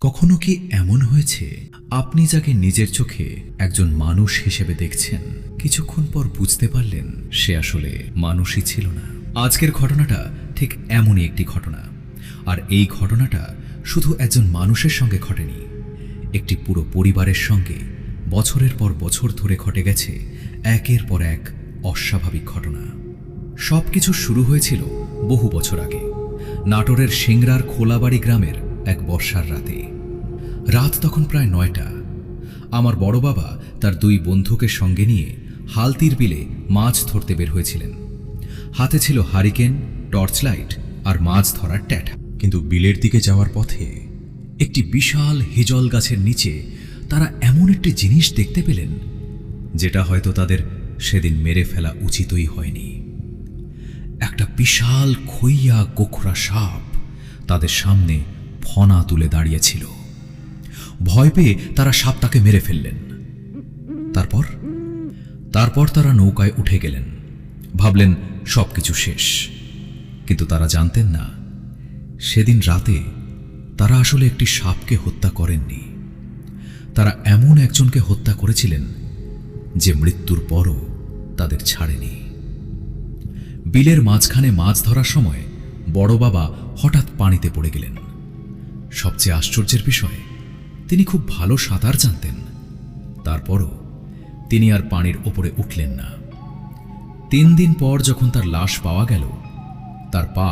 কখনো কি এমন হয়েছে আপনি যাকে নিজের চোখে একজন মানুষ হিসেবে দেখছেন, কিছুক্ষণ পর বুঝতে পারলেন সে আসলে মানুষই ছিল না? আজকের ঘটনাটা ঠিক এমনই একটি ঘটনা। আর এই ঘটনাটা শুধু একজন মানুষের সঙ্গে ঘটেনি, একটি পুরো পরিবারের সঙ্গে বছরের পর বছর ধরে ঘটে গেছে একের পর এক অস্বাভাবিক ঘটনা। সবকিছু শুরু হয়েছিল বহু বছর আগে, নাটোরের সিংড়ার খোলাবাড়ি গ্রামের এক বর্ষার রাতে। রাত তখন প্রায় ৯টা। আমার বড় বাবা তার দুই বন্ধুকে সঙ্গে নিয়ে হালতির বিলে মাছ ধরতে বের হয়েছিলেন। হাতে ছিল হারিকেন, টর্চ লাইট আর মাছ ধরার ট্যাঠা। কিন্তু বিলের দিকে যাওয়ার পথে একটি বিশাল হিজল গাছের নিচে তারা এমন একটি জিনিস দেখতে পেলেন যেটা হয়তো তাদের সেদিন মেরে ফেলা উচিতই হয়নি। একটা বিশাল খইয়া গোখরা সাপ তাদের সামনে ফনা তুলে দাঁড়িয়েছিল। ভয় পেয়ে তারা সাপটাকে মেরে ফেললেন। তারপর তারা নৌকায় উঠে গেলেন, ভাবলেন সবকিছু শেষ। কিন্তু তারা জানতেন না, সেদিন রাতে তারা আসলে একটি সাপকে হত্যা করেননি। তারা এমন একজনকে হত্যা করেছিলেন যে মৃত্যুর পরও তাদের ছাড়েনি। বিলের মাঝখানে মাছ ধরার সময় বড় বাবা হঠাৎ পানিতে পড়ে গেলেন। সবচেয়ে আশ্চর্যের বিষয়, তিনি খুব ভালো সাঁতার জানতেন। তারপরও তিনি আর পানির ওপরে উঠলেন না। ৩ দিন পর যখন তার লাশ পাওয়া গেল, তার পা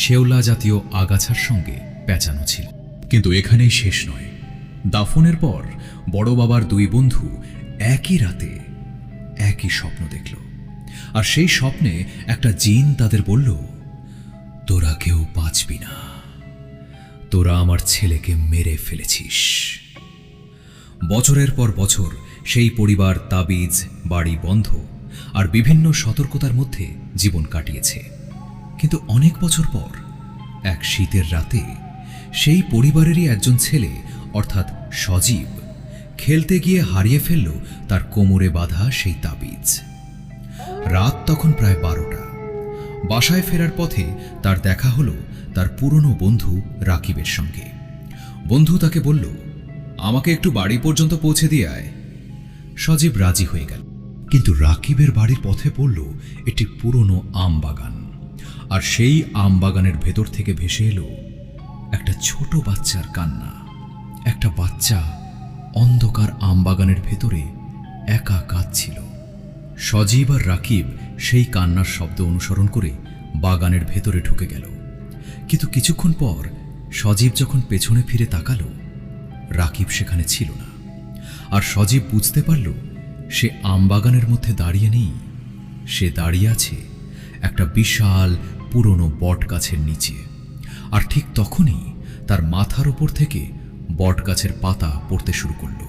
শেওলা জাতীয় আগাছার সঙ্গে পেঁচানো ছিল। কিন্তু এখানেই শেষ নয়। দাফনের পর বড় বাবার দুই বন্ধু একই রাতে একই স্বপ্ন দেখল। আর সেই স্বপ্নে একটা জিন তাদের বলল, তোরা কেউ বাঁচবি না, তোরা আমার ছেলেকে মেরে ফেলেছিস। বছরের পর বছর সেই পরিবার তাবিজ, বাড়ি বন্ধ আর বিভিন্ন সতর্কতার মধ্যে জীবন কাটিয়েছে। কিন্তু অনেক বছর পর এক শীতের রাতে সেই পরিবারেরই একজন ছেলে অর্থাৎ সজীব খেলতে গিয়ে হারিয়ে ফেলল তার কোমরে বাঁধা সেই তাবিজ। রাত তখন প্রায় 12টা। বাসায় ফেরার পথে তার দেখা হলো তার পুরনো বন্ধু রাকিবের সঙ্গে। বন্ধু তাকে বলল, আমাকে একটু বাড়ি পর্যন্ত পৌঁছে দিয়ে আয়। সজীব রাজি হয়ে গেল। কিন্তু রাকিবের বাড়ির পথে পড়ল একটি পুরনো আম বাগান। আর সেই আম বাগানের ভেতর থেকে ভেসে এলো একটা ছোট বাচ্চার কান্না। একটা বাচ্চা অন্ধকার আম বাগানের ভেতরে একা কাঁদছিল। সজীব আর রাকিব সেই কান্নার শব্দ অনুসরণ করে বাগানের ভেতরে ঢুকে গেল। কিন্তু কিছুক্ষণ পর সজীব যখন পেছনে ফিরে তাকালো, রাকিব সেখানে ছিল না। আর সজীব বুঝতে পারল সে আমবাগানের মধ্যে দাঁড়িয়ে নেই, সে দাঁড়িয়ে আছে একটা বিশাল পুরনো বট গাছের নিচে। আর ঠিক তখনই তার মাথার উপর থেকে বট গাছের পাতা পড়তে শুরু করল।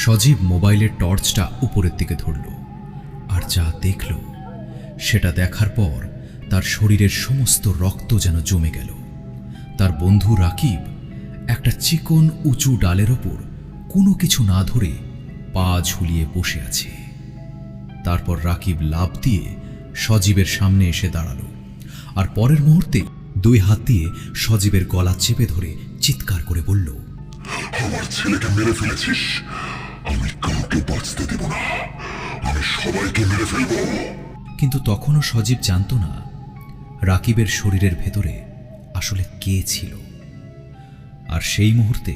সজীব মোবাইলের টর্চটা উপরের দিকে ধরল, আর যা দেখল সেটা দেখার পর তার শরীরের সমস্ত রক্ত যেন জমে গেল। তার বন্ধু রাকিব একটা চিকন উঁচু ডালের ওপর কোনো কিছু না ধরে পা ঝুলিয়ে বসে আছে। তারপর রাকিব লাফ দিয়ে সজীবের সামনে এসে দাঁড়ালো, আর পরের মুহূর্তে 2 হাত দিয়ে সজীবের গলা চেপে ধরে চিৎকার করে বলল, আমার ছেলেকে মেরে ফেলেছিস, আমি কাউকে বাঁচতে দেব না, আমি সবাইকে মেরে ফেলব। কিন্তু তখনও সজীব জানত না রাকিবের শরীরের ভেতরে আসলে কে ছিল। আর সেই মুহূর্তে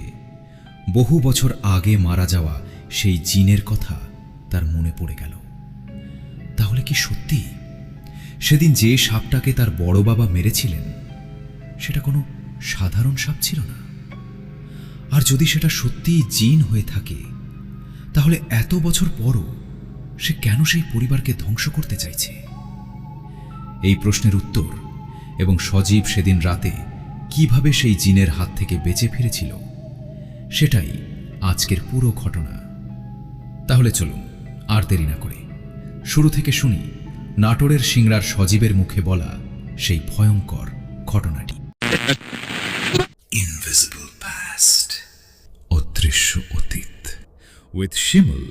বহু বছর আগে মারা যাওয়া সেই জিনের কথা তার মনে পড়ে গেল। তাহলে কি সত্যি সেদিন যে সাপটাকে তার বড় বাবা মেরেছিলেন সেটা কোনো সাধারণ সাপ ছিল না? আর যদি সেটা সত্যিই জিন হয়ে থাকে, তাহলে এত বছর পরও সে কেন সেই পরিবারকে ধ্বংস করতে চাইছে? এই প্রশ্নের উত্তর এবং সজীব সেদিন রাতে কিভাবে সেই জিনের হাত থেকে বেঁচে ফিরেছিল, সেটাই আজকের পুরো ঘটনা। তাহলে চলুন আর দেরি না করে শুরু থেকে শুনি নাটোরের সিংড়ার সজীবের মুখে বলা সেই ভয়ঙ্কর ঘটনাটি। ইনভিজিবল পাস্ট, অদৃশ্য অতীত, উইথ শিমুল।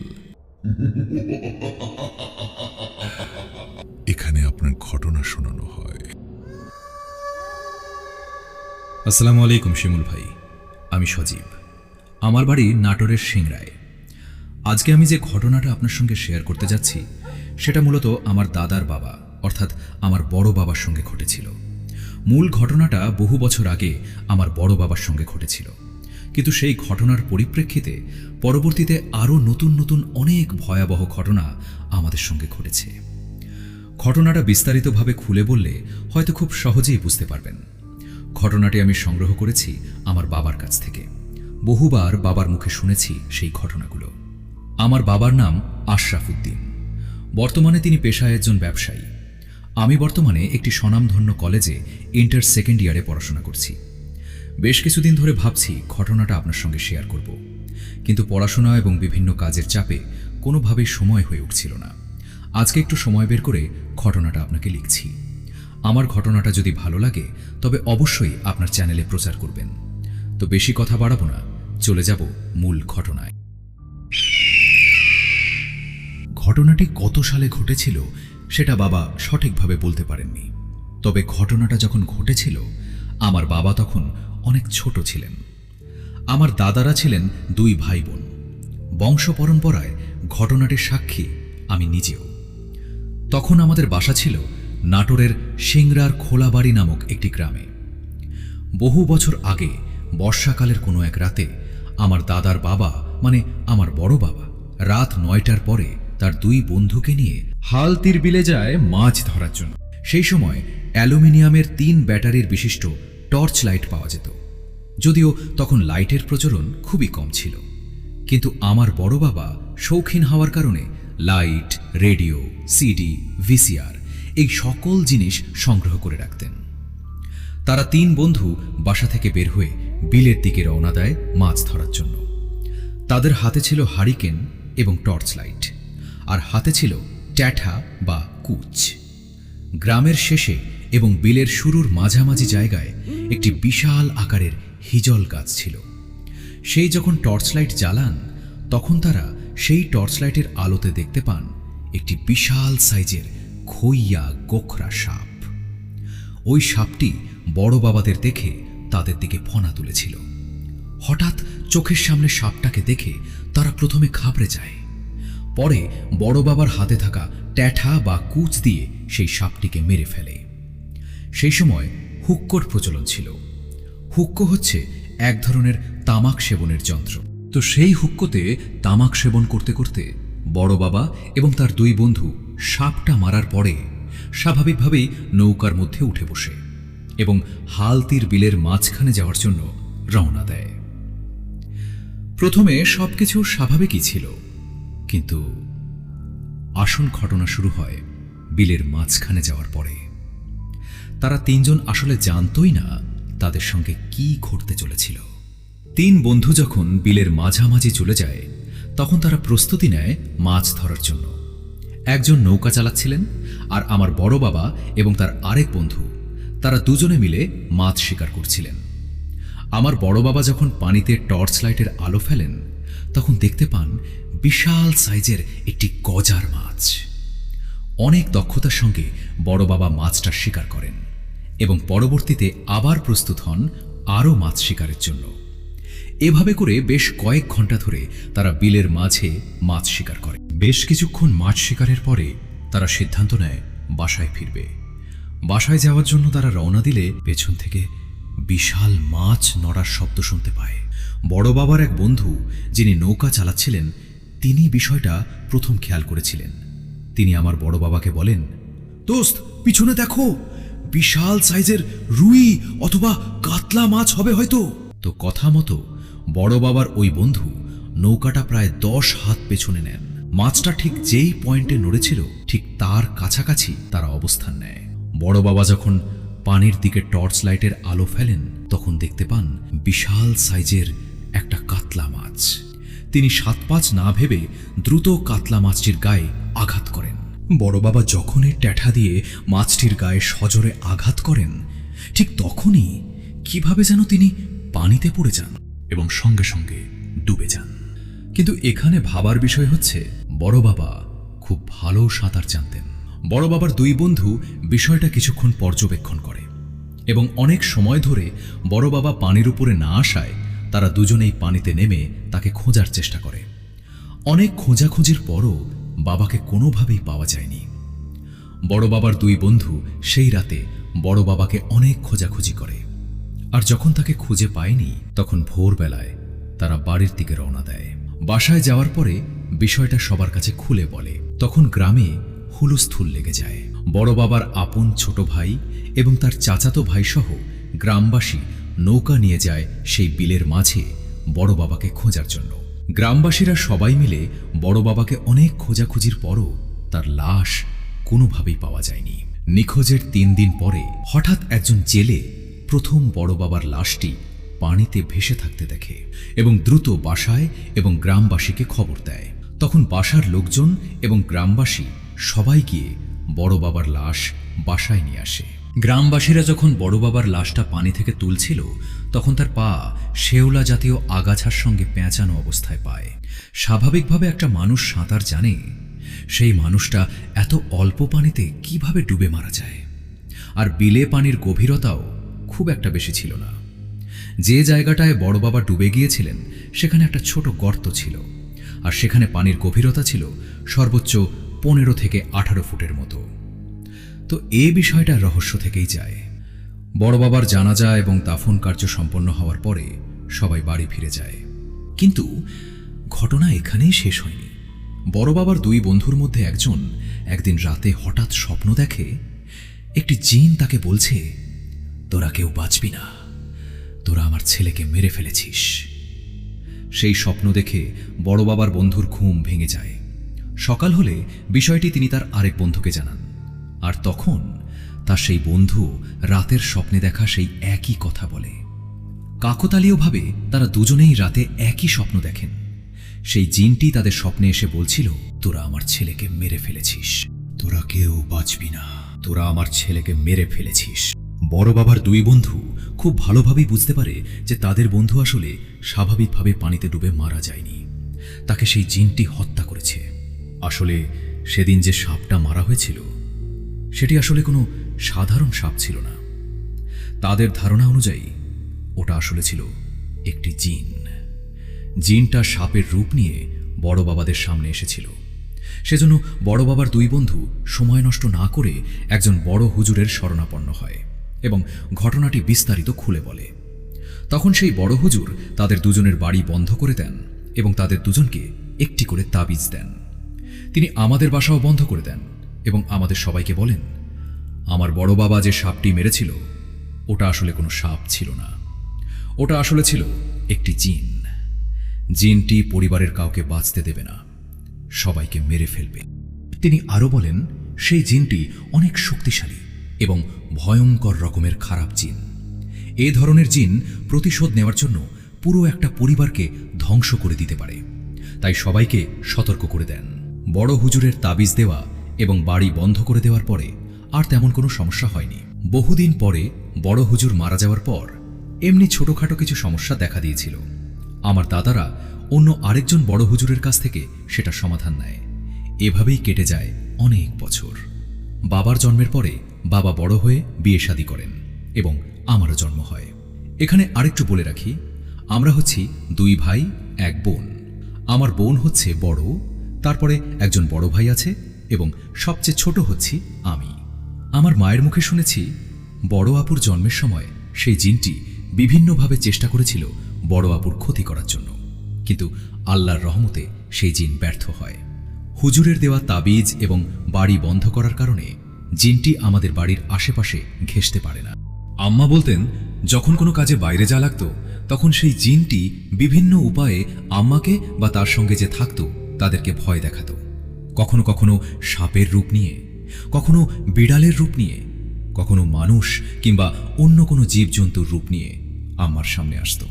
এখানে আপনার ঘটনা শোনানো হয়। আসসালামু আলাইকুম শিমুল ভাই, আমি সজীব। আমার বাড়ি নাটোরের সিংড়ায়। আজকে আমি যে ঘটনাটা আপনার সঙ্গে শেয়ার করতে যাচ্ছি সেটা মূলত আমার দাদার বাবা অর্থাৎ আমার বড় বাবার সঙ্গে ঘটেছিল। মূল ঘটনাটা বহু বছর আগে আমার বড় বাবার সঙ্গে ঘটেছিল, কিন্তু সেই ঘটনার পরিপ্রেক্ষিতে পরবর্তীতে আরও নতুন নতুন অনেক ভয়াবহ ঘটনা আমাদের সঙ্গে ঘটেছে। ঘটনাটা বিস্তারিতভাবে খুলে বললে হয়তো খুব সহজেই বুঝতে পারবেন। ঘটনাটি আমি সংগ্রহ করেছি আমার বাবার কাছ থেকে। বহুবার বাবার মুখে শুনেছি সেই ঘটনাগুলো। আমার বাবার নাম আশরাফ উদ্দিন। বর্তমানে তিনি পেশায় একজন ব্যবসায়ী। আমি বর্তমানে একটি স্বনামধন্য কলেজে ইন্টার সেকেন্ড ইয়ারে পড়াশোনা করছি। বেশ কিছুদিন ধরে ভাবছি ঘটনাটা আপনার সঙ্গে শেয়ার করব, কিন্তু পড়াশোনা এবং বিভিন্ন কাজের চাপে কোনোভাবেই সময় হয়ে উঠছিল না। আজকে একটু সময় বের করে ঘটনাটা আপনাকে লিখছি। আমার ঘটনাটা যদি ভালো লাগে তবে অবশ্যই আপনার চ্যানেলে প্রচার করবেন। তো বেশি কথা বাড়াবো না, চলে যাব মূল ঘটনায়। ঘটনাটি কত সালে ঘটেছিল সেটা বাবা সঠিকভাবে বলতে পারেননি, তবে ঘটনাটা যখন ঘটেছিল আমার বাবা তখন অনেক ছোট ছিলেন। আমার দাদারা ছিলেন 2 ভাই বোন। বংশ পরম্পরায় ঘটনাটির সাক্ষী আমি নিজেও। তখন আমাদের বাসা ছিল নাটোরের সিংড়ার খোলাবাড়ি নামক একটি গ্রামে। বহু বছর আগে বর্ষাকালের কোনো এক রাতে আমার দাদার বাবা মানে আমার বড় বাবা রাত 9টার পরে তার 2 বন্ধুকে নিয়ে হালতির বিলে যায় মাছ ধরার জন্য। সেই সময় অ্যালুমিনিয়ামের 3 ব্যাটারির বিশিষ্ট টর্চ লাইট পাওয়া যেত, যদিও তখন লাইটের প্রচলন খুবই কম ছিল। কিন্তু আমার বড় বাবা শৌখিন হওয়ার কারণে লাইট, রেডিও, সিডি, ভিসিআর এই সকল জিনিস সংগ্রহ করে রাখতেন। তারা 3 বন্ধু বাসা থেকে বের হয়ে বিলের দিকে রওনা দেয় মাছ ধরার জন্য। তাদের হাতে ছিল হারিকেন এবং টর্চ লাইট, আর হাতে ছিল ট্যাঠা বা কুচ। গ্রামের শেষে এবং বিলের শুরুর মাঝামাঝি জায়গায় একটি বিশাল আকারের হিজল গাছ ছিল। সেই যখন টর্চ লাইট জ্বালান তখন তারা সেই টর্চ লাইটের আলোতে দেখতে পান একটি বিশাল সাইজের খইয়া গোখরা সাপ। ওই সাপটি বড় বাবাদের দেখে তাদের দিকে ফনা তুলেছিল। হঠাৎ চোখের সামনে সাপটাকে দেখে তারা প্রথমে ঘাবড়ে যায়। পরে বড় বাবার হাতে থাকা ট্যাঠা বা কুচ দিয়ে সেই সাপটিকে মেরে ফেলে। সেই সময় হুক্কোর প্রচলন ছিল। হুক্কো হচ্ছে এক ধরনের তামাক সেবনের যন্ত্র। তো সেই হুক্কোতে তামাক সেবন করতে করতে বড় বাবা এবং তার 2 বন্ধু সাপটা মারার পরে স্বাভাবিকভাবেই নৌকার মধ্যে উঠে বসে এবং হালতির বিলের মাঝখানে যাওয়ার জন্য রওনা দেয়। প্রথমে সবকিছু স্বাভাবিকই ছিল, কিন্তু আসল ঘটনা শুরু হয় বিলের মাঝখানে যাওয়ার পরে। তারা 3 জন আসলে জানতই না তাদের সঙ্গে কি ঘটতে চলেছিল। 3 বন্ধু যখন বিলের মাঝামাঝি চলে যায় তখন তারা প্রস্তুতি নেয় মাছ ধরার জন্য। একজন নৌকা চালাচ্ছিলেন, আর আমার বড় বাবা এবং তার আরেক বন্ধু তারা দুজনে মিলে মাছ শিকার করছিলেন। আমার বড় বাবা যখন পানিতে টর্চ লাইটের আলো ফেলেন তখন দেখতে পান বিশাল সাইজের একটি গজার মাছ। অনেক দক্ষতার সঙ্গে বড় বাবা মাছটা শিকার করেন এবং পরবর্তীতে আবার প্রস্তুত হন আরও মাছ শিকারের জন্য। এভাবে করে বেশ কয়েক ঘন্টা ধরে তারা বিলের মাঝে মাছ শিকার করে। বেশ কিছুক্ষণ মাছ শিকারের পরে তারা সিদ্ধান্ত নেয় বাসায় ফিরবে। বাসায় যাওয়ার জন্য তারা রওনা দিলে পেছন থেকে বিশাল মাছ নড়ার শব্দ শুনতে পায়। বড় বাবার এক বন্ধু যিনি নৌকা চালাচ্ছিলেন তিনি বিষয়টা প্রথম খেয়াল করেছিলেন। তিনি আমার বড় বাবাকে বলেন, দোস্ত পিছনে দেখো, বিশাল সাইজের রুই অথবা কাতলা মাছ হবে হয়তো। তো কথা মতো বড় বাবার ওই বন্ধু নৌকাটা প্রায় 10 হাত পেছনে নেন। মাছটা ঠিক যেই পয়েন্টে নড়েছিল ঠিক তার কাছাকাছি তারা অবস্থান নেয়। বড় বাবা যখন পানির দিকে টর্চ লাইটের আলো ফেলেন তখন দেখতে পান বিশাল সাইজের একটা কাতলা মাছ। তিনি 7-5 না ভেবে দ্রুত কাতলা মাছটির গায়ে আঘাত করেন। বড় বাবা যখনই ট্যাঠা দিয়ে মাছটির গায়ে সজোরে আঘাত করেন ঠিক তখনই কিভাবে যেন তিনি পানিতে পড়ে যান এবং সঙ্গে সঙ্গে ডুবে যান। কিন্তু এখানে ভাবার বিষয় হচ্ছে বড় বাবা খুব ভালো সাঁতার জানতেন। বড় বাবার 2 বন্ধু বিষয়টা কিছুক্ষণ পর্যবেক্ষণ করে এবং অনেক সময় ধরে বড় বাবা পানির উপরে না আসায় তারা দুজনেই পানিতে নেমে তাকে খোঁজার চেষ্টা করে। অনেক খোঁজাখুঁজির পরও বাবাকে কোনোভাবেই পাওয়া যায়নি। বড় বাবার দুই বন্ধু সেই রাতে বড় বাবাকে অনেক খোঁজাখুঁজি করে, আর যখন তাকে খুঁজে পায়নি তখন ভোরবেলায় তারা বাড়ির দিকে রওনা দেয়। বাসায় যাওয়ার পরে বিষয়টা সবার কাছে খুলে বলে। তখন গ্রামে হুলস্থুল লেগে যায়। বড় বাবার আপন ছোট ভাই এবং তার চাচাতো ভাই সহ গ্রামবাসী নৌকা নিয়ে যায় সেই বিলের মাঝে বড় বাবাকে খোঁজার জন্য। গ্রামবাসীরা সবাই মিলে বড় বাবাকে অনেক খোঁজাখুঁজির পরও তার লাশ কোনোভাবেই পাওয়া যায়নি। নিখোঁজের 3 দিন পরে হঠাৎ একজন জেলে প্রথম বড় বাবার লাশটি পানিতে ভেসে থাকতে দেখে এবং দ্রুত বাসায় এবং গ্রামবাসীকে খবর দেয়। তখন বাসার লোকজন এবং গ্রামবাসী সবাই গিয়ে বড় বাবার লাশ বাসায় নিয়ে আসে। গ্রামবাসীরা যখন বড় বাবার লাশটা পানি থেকে তুলছিল তখন তার পা শেওলা জাতীয় আগাছার সঙ্গে পেঁচানো অবস্থায় পায়। স্বাভাবিকভাবে একটা মানুষ সাঁতার জানে, সেই মানুষটা এত অল্প পানিতে কিভাবে ডুবে মারা যায়? আর বিলে পানির গভীরতাও খুব একটা বেশি ছিল না। যে জায়গাটায় বড় বাবা ডুবে গিয়েছিলেন সেখানে একটা ছোট গর্ত ছিল, আর সেখানে পানির গভীরতা ছিল সর্বোচ্চ 15 থেকে 18 ফুটের মতো। তো এই বিষয়টা রহস্য থেকেই যায়। বড় বাবার জানাজা এবং দাফন কার্য সম্পন্ন হওয়ার পরে সবাই বাড়ি ফিরে যায়। কিন্তু ঘটনা এখানেই শেষ হয়নি। বড় বাবার দুই বন্ধুর মধ্যে একজন একদিন রাতে হঠাৎ স্বপ্ন দেখে একটি জিন তাকে বলছে, তোরা কেউ বাঁচবি না, তোরা আমার ছেলেকে মেরে ফেলেছিস। সেই স্বপ্ন দেখে বড় বাবার বন্ধুর ঘুম ভেঙে যায়। সকাল হলে বিষয়টি তিনি তার আরেক বন্ধুকে জানান, আর তখন তার সেই বন্ধু রাতের স্বপ্নে দেখা সেই একই কথা বলে। কাকতালীয়ভাবে তারা দুজনেই রাতে একই স্বপ্ন দেখেন। সেই জিনটি তাদের স্বপ্নে এসে বলছিল, তোরা আমার ছেলেকে মেরে ফেলেছিস, তোরা কেউ বাঁচবি না, তোরা আমার ছেলেকে মেরে ফেলেছিস। বড় বাবার দুই বন্ধু খুব ভালোভাবেই বুঝতে পারে যে তাদের বন্ধু আসলে স্বাভাবিকভাবে পানিতে ডুবে মারা যায়নি, তাকে সেই জিনটি হত্যা করেছে। আসলে সেদিন যে সাপটা মারা হয়েছিল সেটি আসলে কোনো সাধারণ সাপ ছিল না। তাদের ধারণা অনুযায়ী ওটা আসলে ছিল একটি জিন। জিনটা সাপের রূপ নিয়ে বড় বাবাদের সামনে এসেছিল। সেজন্য বড় বাবার দুই বন্ধু সময় নষ্ট না করে একজন বড় হুজুরের শরণাপন্ন হয় এবং ঘটনাটি বিস্তারিত খুলে বলে। তখন সেই বড় হুজুর তাদের দুজনের বাড়ি বন্ধ করে দেন এবং তাদের দুজনকে একটি করে তাবিজ দেন। তিনি আমাদের বাসাও বন্ধ করে দেন এবং আমাদের সবাইকে বলেন, আমার বড় বাবা যে সাপটি মেরেছিল ওটা আসলে কোনো সাপ ছিল না, ওটা আসলে ছিল একটি জিন। জিনটি পরিবারের কাউকে বাঁচতে দেবে না, সবাইকে মেরে ফেলবে। তিনি আরও বলেন, সেই জিনটি অনেক শক্তিশালী এবং ভয়ঙ্কর রকমের খারাপ জিন। এ ধরনের জিন প্রতিশোধ নেওয়ার জন্য পুরো একটা পরিবারকে ধ্বংস করে দিতে পারে, তাই সবাইকে সতর্ক করে দেন। বড় হুজুরের তাবিজ দেওয়া এবং বাড়ি বন্ধ করে দেওয়ার পরে আর তেমন কোনো সমস্যা হয়নি। বহুদিন পরে বড় হুজুর মারা যাওয়ার পর এমনি ছোটখাটো কিছু সমস্যা দেখা দিয়েছিল। আমার দাদারা অন্য আরেকজন বড় হুজুরের কাছ থেকে সেটা সমাধান নেয়। এভাবেই কেটে যায় অনেক বছর। বাবার জন্মের পরে বাবা বড় হয়ে বিয়ে শাদী করেন এবং আমারও জন্ম হয়। এখানে আরেকটু বলে রাখি, আমরা হচ্ছি 2 ভাই 1 বোন। আমার বোন হচ্ছে বড়, তারপরে একজন বড় ভাই আছে এবং সবচেয়ে ছোট হচ্ছি আমি। আমার মায়ের মুখে শুনেছি বড় আপুর জন্মের সময় সেই জিনটি বিভিন্নভাবে চেষ্টা করেছিল বড় আপুর ক্ষতি করার জন্য, কিন্তু আল্লাহর রহমতে সেই জিন ব্যর্থ হয়। হুজুরের দেওয়া তাবিজ এবং বাড়ি বন্ধ করার কারণে জিনটি আমাদের বাড়ির আশেপাশে ঘেঁষতে পারে না। আম্মা বলতেন, যখন কোনো কাজে বাইরে যাওয়া লাগতো তখন সেই জিনটি বিভিন্ন উপায়ে আম্মাকে বা তার সঙ্গে যে থাকতো তাদেরকে ভয় দেখাতো। কখনো কখনো সাপের রূপ নিয়ে, কখনো বিড়ালের রূপ নিয়ে, কখনো মানুষ কিংবা অন্য কোনো জীবজন্তুর রূপ নিয়ে আম্মার সামনে আসতো।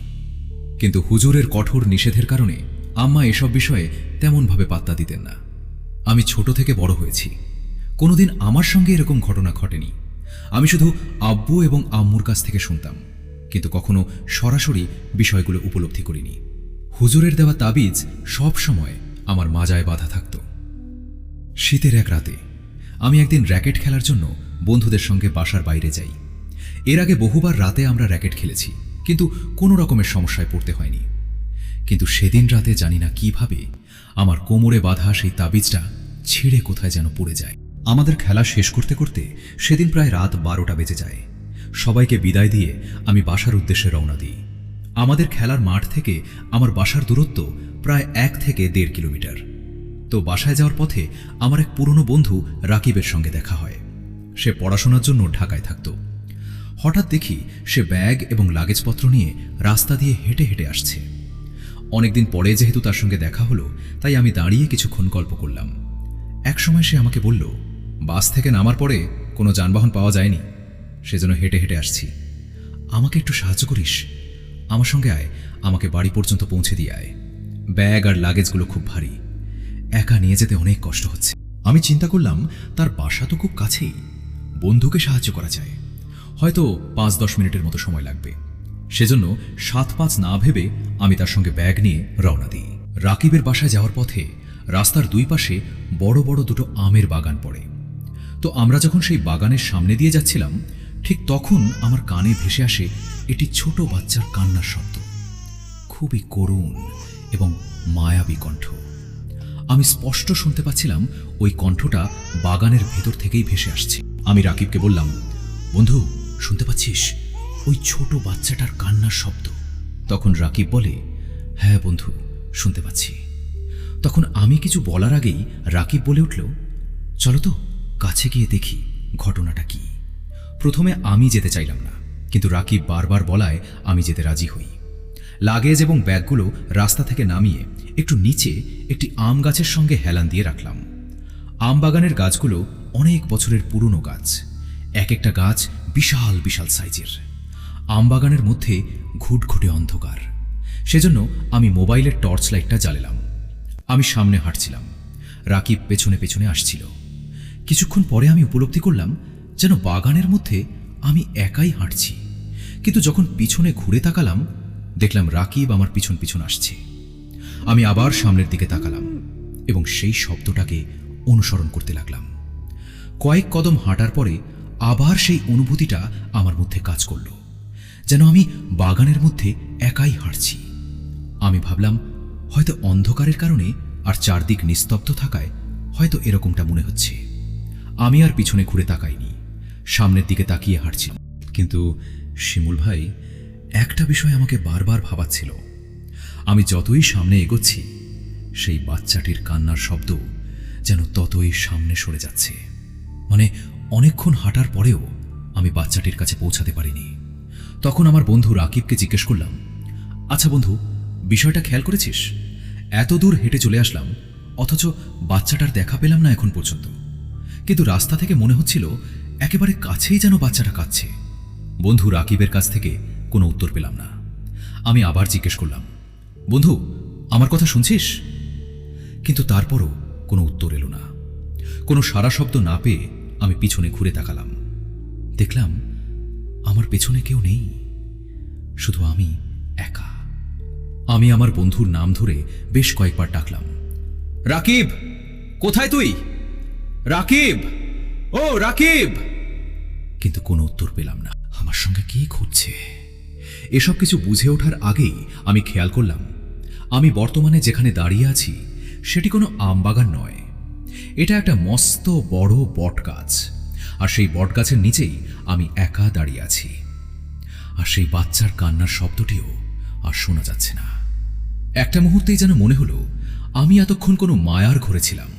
কিন্তু হুজুরের কঠোর নিষেধের কারণে আম্মা এসব বিষয়ে তেমনভাবে পাত্তা দিতেন না। আমি ছোট থেকে বড় হয়েছি, কোনোদিন আমার সঙ্গে এরকম ঘটনা ঘটেনি। আমি শুধু আব্বু এবং আম্মুর কাছ থেকে শুনতাম, কিন্তু কখনো সরাসরি বিষয়গুলো উপলব্ধি করিনি। হুজুরের দেওয়া তাবিজ সব সময় আমার মাজায় বাঁধা থাকত। শীতের এক রাতে আমি একদিন র্যাকেট খেলার জন্য বন্ধুদের সঙ্গে বাসার বাইরে যাই। এর আগে বহুবার রাতে আমরা র্যাকেট খেলেছি, কিন্তু কোনো রকমের সমস্যায় পড়তে হয়নি। কিন্তু সেদিন রাতে জানি না কিভাবে আমার কোমরে বাঁধা সেই তাবিজটা ছিঁড়ে কোথায় যেন পড়ে যায়। আমাদের খেলা শেষ করতে করতে সেদিন প্রায় রাত 12টা বেজে যায়। সবাইকে বিদায় দিয়ে আমি বাসার উদ্দেশ্যে রওনা দিই। আমাদের খেলার মাঠ থেকে আমার বাসার দূরত্ব প্রায় 1 থেকে 1.5 কিলোমিটার। তো বাসায় যাওয়ার পথে আমার এক পুরনো বন্ধু রাকিবের সঙ্গে দেখা হয়। সে পড়াশোনার জন্য ঢাকায় থাকত। হঠাৎ দেখি সে ব্যাগ এবং লাগেজপত্র নিয়ে রাস্তা দিয়ে হেঁটে হেঁটে আসছে। অনেকদিন পরে যেহেতু তার সঙ্গে দেখা হলো, তাই আমি দাঁড়িয়ে কিছুক্ষণ গল্প করলাম। একসময় সে আমাকে বলল, বাস থেকে নামার পরে কোনো যানবাহন পাওয়া যায়নি, সেজন্য হেঁটে হেঁটে আসছি। আমাকে একটু সাহায্য করিস? আমার সঙ্গে আয়, আমাকে বাড়ি পর্যন্ত পৌঁছে দিয়ে আয়। ব্যাগ আর লাগেজগুলো খুব ভারী, একা নিয়ে যেতে অনেক কষ্ট হচ্ছে। আমি চিন্তা করলাম তার বাসা তো খুব কাছেই, বন্ধুকে সাহায্য করা যায়, হয়তো 5-10 মিনিটের মতো সময় লাগবে। সেজন্য 7-5 না ভেবে আমি তার সঙ্গে ব্যাগ নিয়ে রওনা দিই। রাকিবের বাসায় যাওয়ার পথে রাস্তার দুই পাশে বড় বড় দুটো আমের বাগান পড়ে। তো আমরা যখন সেই বাগানের সামনে দিয়ে যাচ্ছিলাম, ঠিক তখন আমার কানে ভেসে আসে এটি ছোট বাচ্চার কান্নার শব্দ, খুবই করুণ এবং মায়াবী কণ্ঠ। আমি স্পষ্ট শুনতে পাচ্ছিলাম ওই কণ্ঠটা বাগানের ভেতর থেকেই ভেসে আসছে। আমি রাকিবকে বললাম, বন্ধু শুনতে পাচ্ছিস ওই ছোট বাচ্চাটার কান্নার শব্দ? তখন রাকিব বলে, হ্যাঁ বন্ধু, শুনতে পাচ্ছি। তখন আমি কিছু বলার আগেই রাকিব বলে উঠল, চলো তো কাছে গিয়ে দেখি ঘটনাটা কি। প্রথমে আমি যেতে চাইলাম না, কিন্তু রাকিব বারবার বলায় আমি যেতে রাজি হই। লাগেজ এবং ব্যাগগুলো রাস্তা থেকে নামিয়ে একটু নিচে একটি আম গাছের সঙ্গে হেলান দিয়ে রাখলাম। আম বাগানের গাছগুলো অনেক বছরের পুরনো গাছ, এক একটা গাছ বিশাল বিশাল সাইজের। আম বাগানের মধ্যে ঘুটঘুটে অন্ধকার, সেজন্য আমি মোবাইলের টর্চ লাইটটা জ্বালালাম। আমি সামনে হাঁটছিলাম, রাকিব পেছনে পেছনে আসছিল। কিছুক্ষণ পরে আমি উপলব্ধি করলাম যেন বাগানের মধ্যে আমি একাই হাঁটছি, কিন্তু যখন পিছনে ঘুরে তাকালাম দেখলাম রাকিব আমার পিছন পিছন আসছে। আমি আবার সামনের দিকে তাকালাম এবং সেই শব্দটাকে অনুসরণ করতে লাগলাম। কয়েক কদম হাঁটার পরে আবার সেই অনুভূতিটা আমার মধ্যে কাজ করল, যেন আমি বাগানের মধ্যে একাই হাঁটছি। আমি ভাবলাম হয়তো অন্ধকারের কারণে আর চারদিক নিস্তব্ধ থাকায় হয়তো এরকমটা মনে হচ্ছে। আমি আর পিছনে ঘুরে তাকাইনি, সামনের দিকে তাকিয়ে হাঁটছিলাম। কিন্তু শিমুল ভাই, একটা বিষয় আমাকে বারবার ভাবাচ্ছিল। আমি যতই সামনে এগোচ্ছি সেই বাচ্চাটির কান্নার শব্দ যেন ততই সামনে সরে যাচ্ছে। মানে অনেকক্ষণ হাঁটার পরেও আমি বাচ্চাটির কাছে পৌঁছাতে পারিনি। তখন আমার বন্ধু রাকিবকে জিজ্ঞেস করলাম, আচ্ছা বন্ধু, বিষয়টা খেয়াল করেছিস? এত দূর হেঁটে চলে আসলাম, অথচ বাচ্চাটার দেখা পেলাম না এখন পর্যন্ত। কিন্তু রাস্তা থেকে মনে হচ্ছিল একেবারে কাছেই যেন বাচ্চাটা কাঁদছে। বন্ধু রাকিবের কাছ থেকে কোনো উত্তর পেলাম না। আমি আবার জিজ্ঞেস করলাম, বন্ধু আমার কথা শুনছিস? কিন্তু তারপরও কোনো উত্তর এলো না। কোনো সারা শব্দ না পেয়ে আমি পিছনে ঘুরে তাকালাম। দেখলাম আমার পেছনে কেউ নেই, শুধু আমি একা। আমি আমার বন্ধুর নাম ধরে বেশ কয়েকবার ডাকলাম, রাকিব, কোথায় তুই? রাকিব, ও রাকিব! কিন্তু কোনো উত্তর পেলাম না। আমার সঙ্গে কি ঘটছে? এসব কিছু বুঝে ওঠার আগেই আমি খেয়াল করলাম আমি বর্তমানে যেখানে দাঁড়িয়ে আছি সেটি কোনো আমবাগান নয়, এটা একটা মস্ত বড় বটগাছ। আর সেই বটগাছের নিচেই আমি একা দাঁড়িয়ে আছি। আর সেই বাচ্চার কান্নার শব্দটিও আর শোনা যাচ্ছে না। একটা মুহূর্তেই যেন মনে হলো আমি এতক্ষণ কোনো মায়ার ঘরে ছিলাম,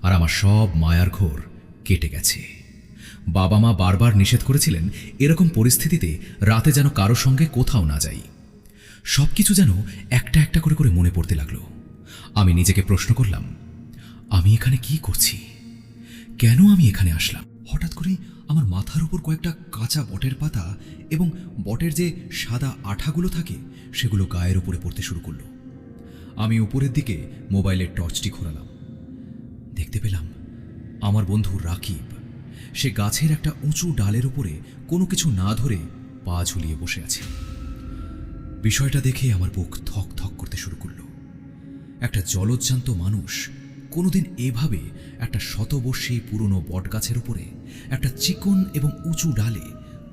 আর আমার সব মায়ার ঘোর কেটে গেছে। বাবা মা বারবার নিষেধ করেছিলেন এরকম পরিস্থিতিতে রাতে যেন কারো সঙ্গে কোথাও না যাই। সবকিছু যেন একটা একটা করে করে মনে পড়তে লাগলো। আমি নিজেকে প্রশ্ন করলাম, আমি এখানে কি করছি? কেন আমি এখানে আসলাম? হঠাৎ করেই আমার মাথার উপর কয়েকটা কাঁচা বটের পাতা এবং বটের যে সাদা আঠাগুলো থাকে সেগুলো গায়ের উপরে পড়তে শুরু করলো। আমি উপরের দিকে মোবাইলের টর্চটি ঘোরালাম। দেখতে পেলাম আমার বন্ধু রাকিব, সে গাছের একটা উঁচু ডালের উপরে কোনো কিছু না ধরে পা ঝুলিয়ে বসে আছে। বিষয়টা দেখে আমার বুক থক থক করতে শুরু করলো। একটা জলজ্জান্ত মানুষ কোনোদিন এভাবে একটা শতবর্ষী পুরনো বটগাছের উপরে একটা চিকন এবং উঁচু ডালে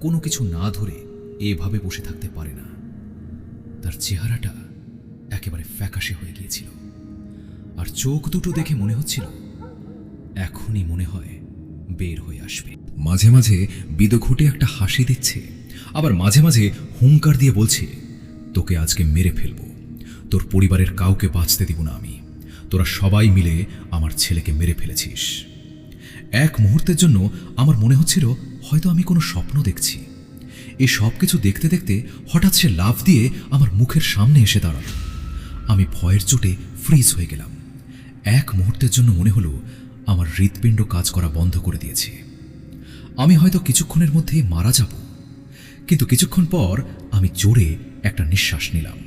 কোনো কিছু না ধরে এভাবে বসে থাকতে পারে না। তার চেহারাটা একেবারে ফ্যাকাশে হয়ে গিয়েছিল, আর চোখ দুটো দেখে মনে হচ্ছিল এখনই মনে হয় বের হয়ে আসবে। মাঝে মাঝে বিদঘুটে একটা হাসি দিচ্ছে, আবার মাঝে মাঝে হুঙ্কার দিয়ে বলছে, তোকে আজকে মেরে ফেলবো, তোর পরিবারের কাউকে বাঁচতে দিব না আমি, তোরা সবাই মিলে আমার ছেলেকে মেরে ফেলেছিস। এক মুহূর্তের জন্য আমার মনে হচ্ছিল হয়তো আমি কোনো স্বপ্ন দেখছি। এই সব কিছু দেখতে দেখতে হঠাৎ সে লাফ দিয়ে আমার মুখের সামনে এসে দাঁড়াল। আমি ভয়ের চোটে ফ্রিজ হয়ে গেলাম। এক মুহূর্তের জন্য মনে হলো আমার হৃৎপিণ্ড কাজ করা বন্ধ করে দিয়েছে। আমি হয়তো কিছুক্ষণের মধ্যে মারা যাব। কিন্তু কিছুক্ষণ পর আমি জোরে একটা নিঃশ্বাস নিলাম।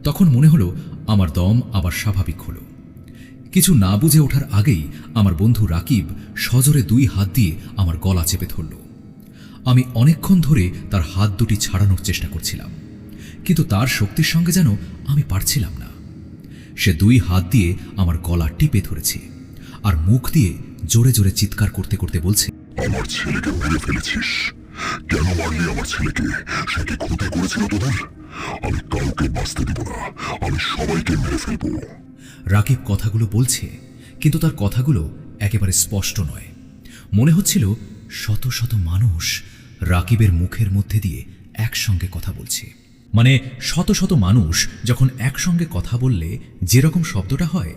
তখন মনে হলো আমার দম আবার স্বাভাবিক হলো। কিছু না বুঝে ওঠার আগেই আমার বন্ধু রাকিব সজোরে 2 হাত দিয়ে আমার গলা চেপে ধরল। আমি অনেকক্ষণ ধরে তার হাত দুটি ছাড়ানোর চেষ্টা করছিলাম, কিন্তু তার শক্তির সঙ্গে যেন আমি পারছিলাম না। সে 2 হাত দিয়ে আমার গলা টিপে ধরেছে আর মুখ দিয়ে জোরে জোরে চিৎকার করতে করতে বলছে, আমার ছেলেকে মেরে ফেলেছিস। কেন মারলি আমার ছেলেকে? সে কি ক্ষতি করেছিল তোদের? আমি কাউকে বাঁচতে দিব না, আমি সবাইকে মেরে ফেলবো। রাকিব কথাগুলো বলছে, কিন্তু তার কথাগুলো একেবারে স্পষ্ট নয়। মনে হচ্ছিল শত শত মানুষ রাকিবের মুখের মধ্যে দিয়ে একসঙ্গে কথা বলছে। মানে শত শত মানুষ যখন একসঙ্গে কথা বললে যেরকম শব্দটা হয়,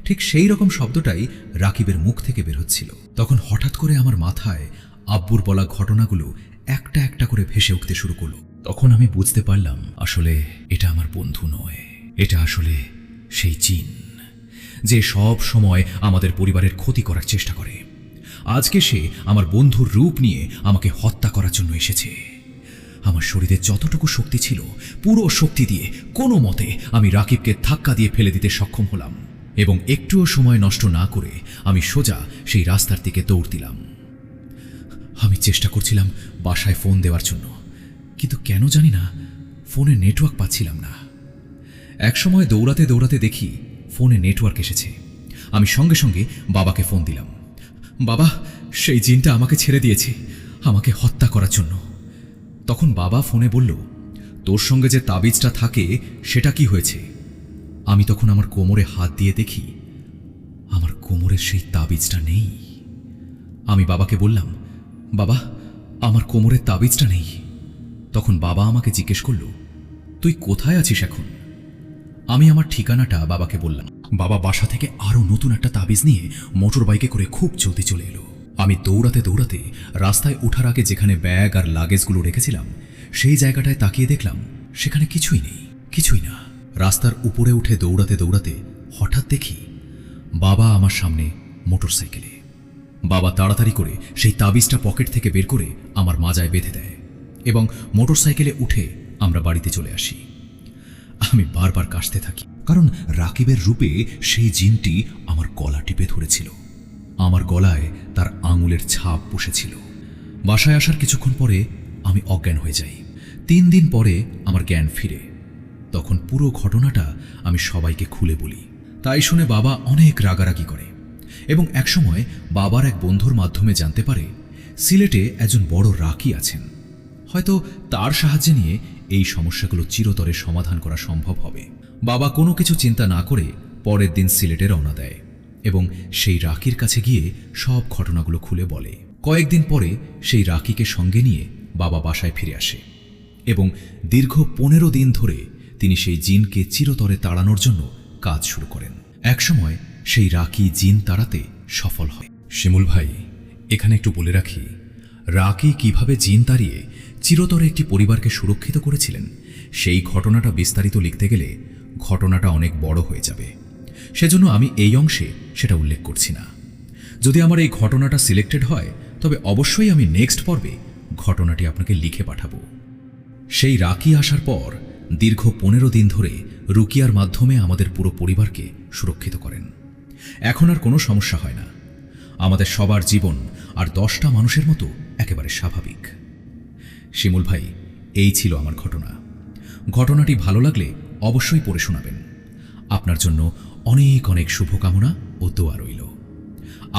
ঠিক সেই রকম শব্দটাই রাকিবের মুখ থেকে বের হচ্ছিল। তখন হঠাৎ করে আমার মাথায় আব্বুর বলা ঘটনাগুলো একটা একটা করে ভেসে উঠতে শুরু করলো। তখন আমি বুঝতে পারলাম আসলে এটা আমার বন্ধু নয়, এটা আসলে সেই জিন, যে সব সময় আমাদের পরিবারের ক্ষতি করার চেষ্টা করে। আজকে সে আমার বন্ধুর রূপ নিয়ে আমাকে হত্যা করার জন্য এসেছে। আমার শরীরে যতটুকু শক্তি ছিল পুরো শক্তি দিয়ে কোনো মতে আমি রাকিবকে ধাক্কা দিয়ে ফেলে দিতে সক্ষম হলাম, এবং একটুও সময় নষ্ট না করে আমি সোজা সেই রাস্তার দিকে দৌড় দিলাম। আমি চেষ্টা করছিলাম বাসায় ফোন দেওয়ার জন্য, কিন্তু কেন জানি না ফোনে নেটওয়ার্ক পাচ্ছিলাম না। একসময় দৌড়াতে দৌড়াতে দেখি ফোনে নেটওয়ার্ক এসেছে। আমি সঙ্গে সঙ্গে বাবাকে ফোন দিলাম। বাবা, সেই জিনটা আমাকে ছেড়ে দিয়েছে আমাকে হত্যা করার জন্য। তখন বাবা ফোনে বলল, তোর সঙ্গে যে তাবিজটা থাকে সেটা কি হয়েছে? আমি তখন আমার কোমরে হাত দিয়ে দেখি আমার কোমরের সেই তাবিজটা নেই। আমি বাবাকে বললাম, বাবা, আমার কোমরের তাবিজটা নেই। তখন বাবা আমাকে জিজ্ঞেস করল, তুই কোথায় আছিস এখন? আমি আমার ঠিকানাটা বাবাকে বললাম। বাবা বাসা থেকে আরো নতুন একটা তাবিজ নিয়ে মোটর বাইকে করে খুব জলদি চলে এলো। আমি দৌড়াতে দৌড়াতে রাস্তায় ওঠার আগে যেখানে ব্যাগ আর লাগেজগুলো রেখেছিলাম সেই জায়গাটায় তাকিয়ে দেখলাম সেখানে কিছুই নেই, কিছুই না। রাস্তার উপরে উঠে দৌড়াতে দৌড়াতে হঠাৎ দেখি বাবা আমার সামনে মোটরসাইকেলে। বাবা তাড়াতাড়ি করে সেই তাবিজটা পকেট থেকে বের করে আমার মাজায় বেঁধে দেয় এবং মোটরসাইকেলে উঠে আমরা বাড়িতে চলে আসি। আমি বারবার কাশতে থাকি, কারণ রাকিবের রূপে সেই জিনটি আমার গলা টিপে ধরেছিল। আমার গলায় তার আঙুলের ছাপ বসেছিল। বাসায় আসার কিছুক্ষণ পরে আমি অজ্ঞান হয়ে যাই। 3 দিন পরে আমার জ্ঞান ফিরে। তখন পুরো ঘটনাটা আমি সবাইকে খুলে বলি। তাই শুনে বাবা অনেক রাগারাগি করে এবং একসময় বাবার এক বন্ধুর মাধ্যমে জানতে পারে সিলেটে একজন বড় রাকি আছেন। হয়তো তার সাহায্যে নিয়ে এই সমস্যাগুলো চিরতরে সমাধান করা সম্ভব হবে। বাবা কোনো কিছু চিন্তা না করে পরের দিন সিলেটে রওনা দেয় এবং সেই রাকির কাছে গিয়ে সব ঘটনাগুলো খুলে বলে। কয়েকদিন পরে সেই রাকিকে সঙ্গে নিয়ে বাবা বাসায় ফিরে আসে এবং দীর্ঘ 15 দিন ধরে তিনি সেই জিনকে চিরতরে তাড়ানোর জন্য কাজ শুরু করেন। একসময় সেই রাকি জিন তাড়াতে সফল হয়। শিমুল ভাই, এখানে একটু বলে রাখি, রাকি কিভাবে জিন তাড়িয়ে চিরতরে একটি পরিবারকে সুরক্ষিত করেছিলেন সেই ঘটনাটা বিস্তারিত লিখতে গেলে ঘটনাটা অনেক বড় হয়ে যাবে। সেজন্য আমি এই অংশে সেটা উল্লেখ করছি না। যদি আমার এই ঘটনাটা সিলেক্টেড হয় তবে অবশ্যই আমি নেক্সট পর্বে ঘটনাটি আপনাকে লিখে পাঠাবো। সেই রাকি আসার পর দীর্ঘ 15 দিন ধরে রুকিয়ার মাধ্যমে আমাদের পুরো পরিবারকে সুরক্ষিত করেন। এখন আর কোনো সমস্যা হয় না। আমাদের সবার জীবন আর 10টা মানুষের মতো একেবারে স্বাভাবিক। শিমুল ভাই, এই ছিল আমার ঘটনা। ঘটনাটি ভালো লাগলে অবশ্যই পড়ে শোনাবেন। আপনার জন্য অনেক অনেক শুভকামনা ও দোয়া রইল।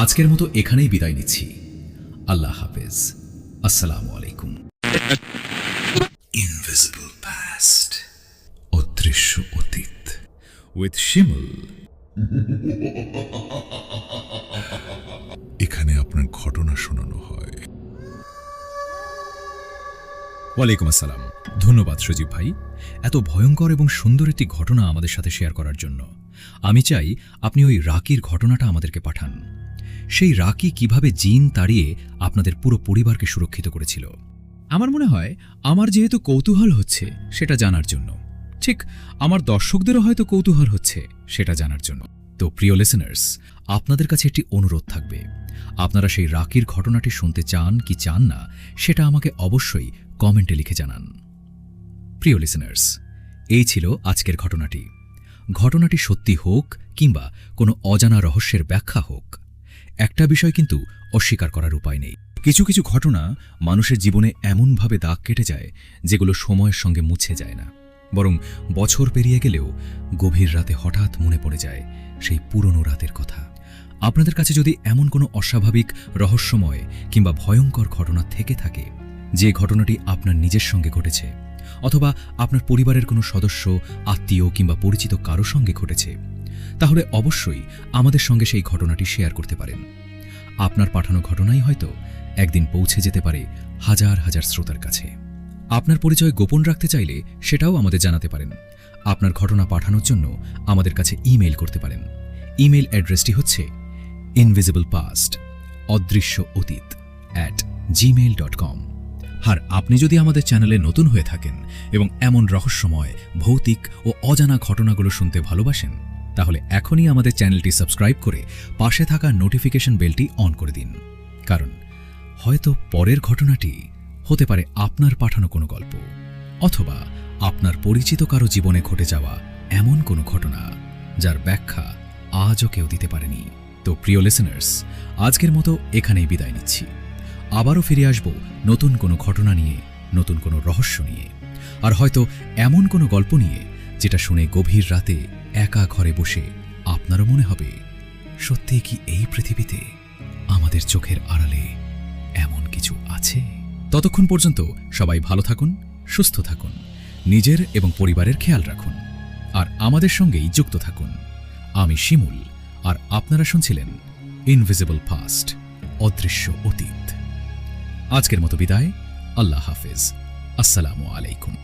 আজকের মতো এখানেই বিদায় নিচ্ছি। আল্লাহ হাফেজ। আসসালামু আলাইকুম। ইনভিজিবল পাস্ট, অদৃশ্য অতীত, উইথ শিমুল। এখানে আপনার ঘটনা শোনানো হয়। ওয়ালাইকুম আসসালাম। ধন্যবাদ সজীব ভাই, এত ভয়ঙ্কর এবং সুন্দর একটি ঘটনা আমাদের সাথে শেয়ার করার জন্য। আমি চাই আপনি ওই রাকির ঘটনাটা আমাদেরকে পাঠান। সেই রাকি কিভাবে জিন তাড়িয়ে আপনাদের পুরো পরিবারকে সুরক্ষিত করেছিল। আমার মনে হয় আমার যেহেতু কৌতূহল হচ্ছে সেটা জানার জন্য, ঠিক আমার দর্শকদেরও হয়তো কৌতূহল হচ্ছে সেটা জানার জন্য। তো প্রিয় লিসেনার্স, আপনাদের কাছে একটি অনুরোধ থাকবে, আপনারা সেই রাকির ঘটনাটি শুনতে চান কি চান না সেটা আমাকে অবশ্যই কমেন্টে লিখে জানান। প্রিয় লিসেনার্স, এই ছিল আজকের ঘটনাটি। ঘটনাটি সত্যি হোক কিংবা কোনো অজানা রহস্যের ব্যাখ্যা হোক, একটা বিষয় কিন্তু অস্বীকার করার উপায় নেই। কিছু কিছু ঘটনা মানুষের জীবনে এমনভাবে দাগ কেটে যায় যেগুলো সময়ের সঙ্গে মুছে যায় না, বরং বছর পেরিয়ে গেলেও গভীর রাতে হঠাৎ মনে পড়ে যায় সেই পুরনো রাতের কথা। আপনাদের কাছে যদি এমন কোনো অস্বাভাবিক, রহস্যময় কিংবা ভয়ঙ্কর ঘটনা থেকে থাকে, যে ঘটনাটি আপনার নিজের সঙ্গে ঘটেছে অথবা আপনার পরিবারের কোনো সদস্য, আত্মীয় কিংবা পরিচিত কারো সঙ্গে ঘটেছে, তাহলে অবশ্যই আমাদের সঙ্গে সেই ঘটনাটি শেয়ার করতে পারেন। আপনার পাঠানো ঘটনাই হয়তো একদিন পৌঁছে যেতে পারে হাজার হাজার শ্রোতার কাছে। আপনার পরিচয় গোপন রাখতে চাইলে সেটাও আমাদের জানাতে পারেন। আপনার ঘটনা পাঠানোর জন্য আমাদের কাছে ইমেইল করতে পারেন। ইমেইল অ্যাড্রেসটি হচ্ছে ইনভিজিবলপাস্ট, অদৃশ্য অতীত @gmail.com। আর আপনি যদি আমাদের চ্যানেলে নতুন হয়ে থাকেন এবং এমন রহস্যময়, ভৌতিক ও অজানা ঘটনাগুলো শুনতে ভালোবাসেন, তাহলে এখনই আমাদের চ্যানেলটি সাবস্ক্রাইব করে পাশে থাকা নোটিফিকেশন বেলটি অন করে দিন। কারণ হয়তো পরের ঘটনাটি হতে পারে আপনার পাঠানো কোনো গল্প, অথবা আপনার পরিচিত কারো জীবনে ঘটে যাওয়া এমন কোনো ঘটনা যার ব্যাখ্যা আজও কেউ দিতে পারেনি। তো প্রিয় লিসেনার্স, আজকের মতো এখানেই বিদায় নিচ্ছি। আবারও ফিরে আসব নতুন কোনো ঘটনা নিয়ে, নতুন কোনো রহস্য নিয়ে, আর হয়তো এমন কোনো গল্প নিয়ে যেটা শুনে গভীর রাতে একা ঘরে বসে আপনারও মনে হবে, সত্যিই কি এই পৃথিবীতে আমাদের চোখের আড়ালে এমন কিছু আছে। ততক্ষণ পর্যন্ত সবাই ভালো থাকুন, সুস্থ থাকুন, নিজের এবং পরিবারের খেয়াল রাখুন, আর আমাদের সঙ্গেই যুক্ত থাকুন। আমি শিমুল, আর আপনারা শুনছিলেন ইনভিজিবল পাস্ট, অদৃশ্য অতীত। আজকের মতো বিদায়। আল্লাহ হাফেজ। আসসালামু আলাইকুম।